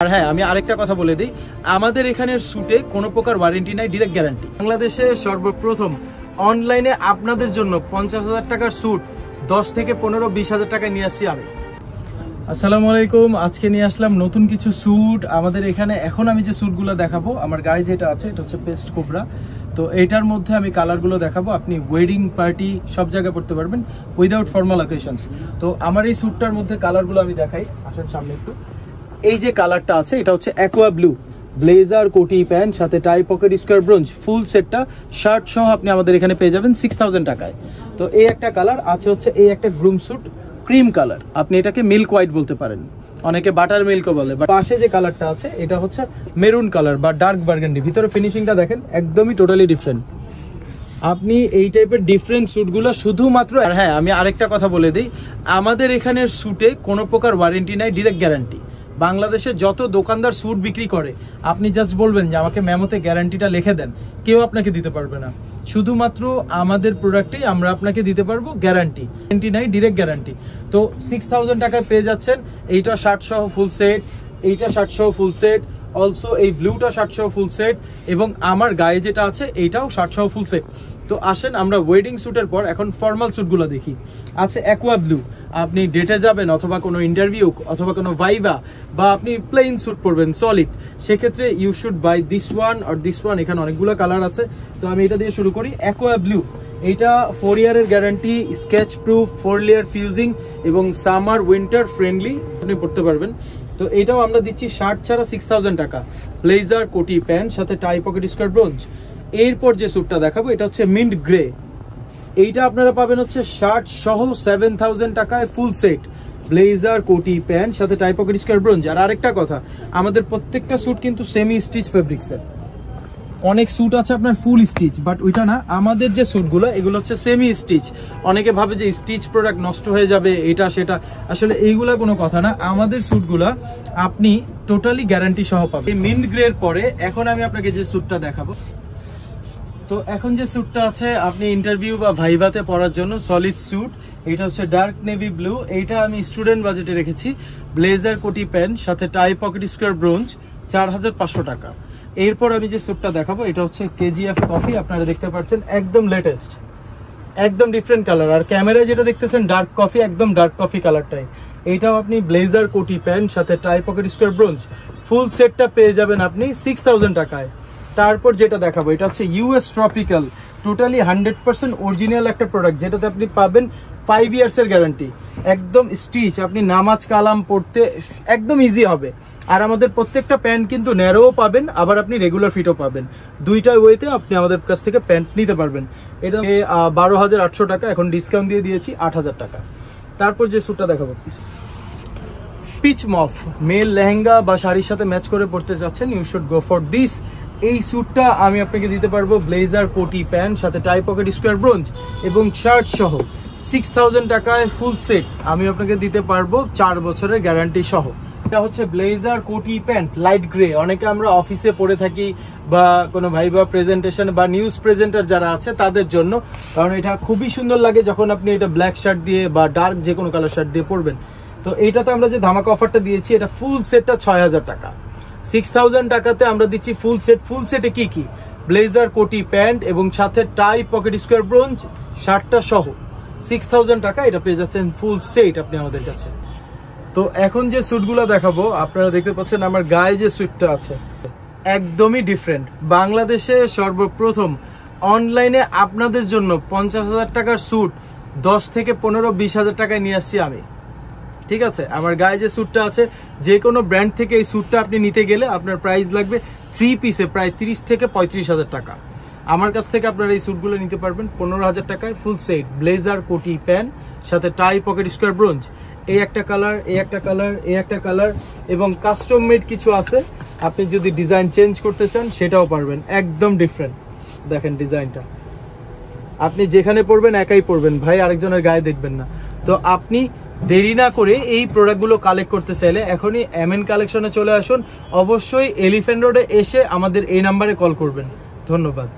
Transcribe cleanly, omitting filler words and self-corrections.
আর হ্যাঁ, আমি আরেকটা কথা বলে দিই, আমাদের এখানের স্যুটে কোনো প্রকার ওয়ারেন্টি নাই, ডিরেক্ট গ্যারান্টি। বাংলাদেশে সর্বপ্রথম অনলাইনে আপনাদের জন্য 50,000 টাকার স্যুট 10 থেকে 15-20 হাজার টাকায় নিয়ে আসছি আমি। আসসালামু আলাইকুম। আজকে নিয়ে আসলাম নতুন কিছু স্যুট আমাদের এখানে। এখন আমি যে স্যুটগুলো দেখাবো, আমার গায়ে যেটা আছে এটা হচ্ছে পেস্ট কোবরা। তো এইটার মধ্যে আমি কালারগুলো দেখাবো, আপনি ওয়েডিং পার্টি সব জায়গায় পড়তে পারবেন উইদাউট ফর্মাল অকেশনস। তো আমার এই স্যুটটার মধ্যে কালারগুলো আমি দেখাই, আসেন সামনে একটু। এই যে কালারটা আছে এটা হচ্ছে অ্যাকোয়া ব্লু, ব্লেজার কোটি প্যান্ট সাথে টাই পকেট স্কোয়ার ব্রোঞ্জ, ফুল সেটটা শার্ট সহ আপনি আমাদের এখানে পেয়ে যাবেন 6000 টাকায়। তো এই একটা কালার আছে, হচ্ছে এই একটা গ্রুম স্যুট ক্রিম কালার, আপনি এটাকে মিল্ক হোয়াইট বলতে পারেন, অনেকে বাটার মিল্কও বলে। পাশে যে কালারটা আছে এটা হচ্ছে মেরুন কালার বা ডার্ক বার্গেন্ডি, ভিতরে ফিনিশিংটা দেখেন একদমই টোটালি ডিফারেন্ট। আপনি এই টাইপের ডিফারেন্ট স্যুটগুলো শুধুমাত্র, আর হ্যাঁ আমি আরেকটা কথা বলে দিই, আমাদের এখানের স্যুটে কোনো প্রকার ওয়ারেন্টি নাই, ডিরেক্ট গ্যারান্টি। বাংলাদেশে যত দোকানদার স্যুট বিক্রি করে, আপনি জাস্ট বলবেন যে আমাকে মেমোতে গ্যারান্টিটা লিখে দেন, কেউ আপনাকে দিতে পারবে না। শুধুমাত্র আমাদের প্রোডাক্টেই আমরা আপনাকে দিতে পারবো গ্যারান্টি নাই, ডিরেক্ট গ্যারান্টি। তো 6000 টাকায় পেয়ে যাচ্ছেন এইটা শার্ট সহ ফুল সেট, এইটা শার্ট সহ ফুল সেট, অলসো এই ব্লুটা শার্ট সহ ফুল সেট, এবং আমার গায়ে যেটা আছে এইটাও শার্ট সহ ফুল সেট। তো আসেন আমরা ওয়েডিং স্যুটের পর এখন ফর্মাল স্যুটগুলো দেখি। আছে অ্যাকোয়া ব্লু, আপনি ডেটে যাবেন অথবা কোনো ইন্টারভিউ অথবা কোনো ভাইভা, বা আপনি প্লেন স্যুট পরবেন সলিড, সেক্ষেত্রে you should buy this one or this one. এখানে অনেকগুলো কালার আছে, তো আমি এটা দিয়ে শুরু করি। অ্যাকোয়া ব্লু, এইটা 4 ইয়ারের guarantee, sketch proof, 4 layer fusing এবং সামার উইন্টার ফ্রেন্ডলি আপনি পড়তে পারবেন। তো এটাও আমরা দিচ্ছি শার্ট ছাড়া 6000 টাকা, ব্লেজার কোটি প্যান্ট সাথে টাই পকেট স্কোয়ার ব্রোঞ্জ। এরপর যে স্যুটটা দেখাবো এটা হচ্ছে মিন্ট গ্রে, এইটা আপনারা পাবেন হচ্ছে শার্ট সহ 7000 টাকায় ফুল সেট, ব্লেজার কোটি প্যান্ট সাথে টাই পকেট স্কোয়ার ব্রোঞ্জ। আর আরেকটা কথা, আমাদের প্রত্যেকটা স্যুট কিন্তু সেমি স্টিচ ফেব্রিক্সের। অনেক স্যুট আছে আপনার ফুল স্টিচ, বাট ওইটা না, আমাদের যে স্যুটগুলো এগুলো হচ্ছে সেমি স্টিচ। অনেকে ভাবে যে স্টিচ প্রোডাক্ট নষ্ট হয়ে যাবে এটা সেটা, আসলে এইগুলা কোনো কথা না। আমাদের স্যুটগুলা আপনি টোটালি গ্যারান্টি সহ পাবেন। এই মিন্ট গ্রের পরে এখন আমি আপনাকে যে স্যুটটা দেখাবো, তো এখন যে স্যুটটা আছে আপনি ইন্টারভিউ বা ভাইভাতে পরার জন্য সলিড স্যুট, এটা হচ্ছে ডার্ক নেভি ব্লু, এইটা আমি স্টুডেন্ট বাজেটে রেখেছি, ব্লেজার কোটি প্যান্ট সাথে টাই পকেট স্কোয়ার ব্রোঞ্জ, 4500 টাকা। এরপর আমি যে স্যুটটা দেখাবো এটা হচ্ছে কেজিএফ কফি, আপনারা দেখতে পাচ্ছেন একদম লেটেস্ট, একদম ডিফারেন্ট কালার। আর ক্যামেরায় যেটা দেখতেছেন ডার্ক কফি, একদম ডার্ক কফি কালারটাই। এইটাও আপনি ব্লেজার কোটি প্যান্ট সাথে টাই পকেট স্কোয়ার ব্রোঞ্জ, ফুল সেটটা পেয়ে যাবেন আপনি 6000 টাকায়। তারপর যেটা দেখাবো এটা হচ্ছে ইউএস ট্রপিক্যাল, টোটালি 100% অরিজিনাল একটা প্রোডাক্ট, যেটাতে আপনি পাবেন 5 ইয়ার্সের গ্যারান্টি, একদম স্টিচ, আপনি নামাজ কালাম পড়তে একদম ইজি হবে। আর আমাদের প্রত্যেকটা প্যান্ট কিন্তু ন্যারোও পাবেন, আবার আপনি রেগুলার ফিটও পাবেন, দুইটা ওয়েতে আপনি আমাদের কাছ থেকে প্যান্ট নিতে পারবেন। এটা 12800 টাকা, এখন ডিসকাউন্ট দিয়ে দিয়েছি 8000 টাকা। তারপর যে স্যুটটা দেখাবো পিচ মফ, মেল লেহেঙ্গা বা শাড়ির সাথে ম্যাচ করে পড়তে যাচ্ছেন, you should go for this. এই স্যুটটা আমি আপনাকে দিতে পারবো ব্লেজার কোটি প্যান্ট সাথে টাই পকেট স্কোয়ার ব্রোঞ্জ এবং শার্ট সহ 6000 টাকায় ফুল সেট আমি আপনাকে দিতে পারবো 4 বছরের গ্যারান্টি সহ। এটা হচ্ছে ব্লেজার কোটি প্যান্ট লাইট গ্রে, অনেকে আমরা অফিসে পরে থাকি বা কোনো ভাইবা প্রেজেন্টেশন বা নিউজ প্রেজেন্টার যারা আছে তাদের জন্য, কারণ এটা খুবই সুন্দর লাগে যখন আপনি এটা ব্ল্যাক শার্ট দিয়ে বা ডার্ক যে কোনো কালার শার্ট দিয়ে পরবেন। তো এইটাতে আমরা যে ধামাকা অফারটা দিয়েছি, এটা ফুল সেটটা 6000 টাকা, 6000 টাকাতে আমরা দিচ্ছি ফুল সেট। ফুল সেটে কি কি, ব্লেজার কোটি প্যান্ট এবং সাথে টাই পকেট স্কোয়ার ব্রোঞ্জ শার্টটা সহ 6000 টাকা, এটা পেয়ে যাচ্ছেন ফুল সেট আপনি আমাদের কাছে। তো এখন যে স্যুটগুলো দেখাবো, আপনারা দেখতে পাচ্ছেন আমার গায়ে যে স্যুটটা আছে একদমই ডিফারেন্ট। বাংলাদেশে সর্বপ্রথম অনলাইনে আপনাদের জন্য 50,000 টাকার স্যুট 10 থেকে 15-20 হাজার টাকায় নিয়ে আসছি আমি, ঠিক আছে। আমার গায়ে যে স্যুটটা আছে, যে কোনো ব্র্যান্ড থেকে এই স্যুটটা আপনি নিতে গেলে আপনার প্রাইস লাগবে 3 পিসে প্রায় 30 থেকে 35,000 টাকা। আমার কাছ থেকে আপনারা এই স্যুটগুলো নিতে পারবেন 15,000 টাকায় ফুল সেট, ব্লেজার কোটি প্যান্ট সাথে টাই পকেট স্কোয়ার ব্রোঞ্জ। এই একটা কালার, এই একটা কালার, এই একটা কালার, এবং কাস্টম মেড কিছু আছে, আপনি যদি ডিজাইন চেঞ্জ করতে চান সেটাও পারবেন, একদম ডিফারেন্ট। দেখেন ডিজাইনটা, আপনি যেখানে পরবেন একাই পরবেন ভাই, আরেকজনের গায়ে দেখবেন না। তো আপনি দেরি না করে এই প্রোডাক্টগুলো কালেক্ট করতে চাইলে এখনই এমএন কালেকশনে চলে আসুন। অবশ্যই এলিফ্যান্ট রোডে এসে আমাদের এই নাম্বারে কল করবেন। ধন্যবাদ।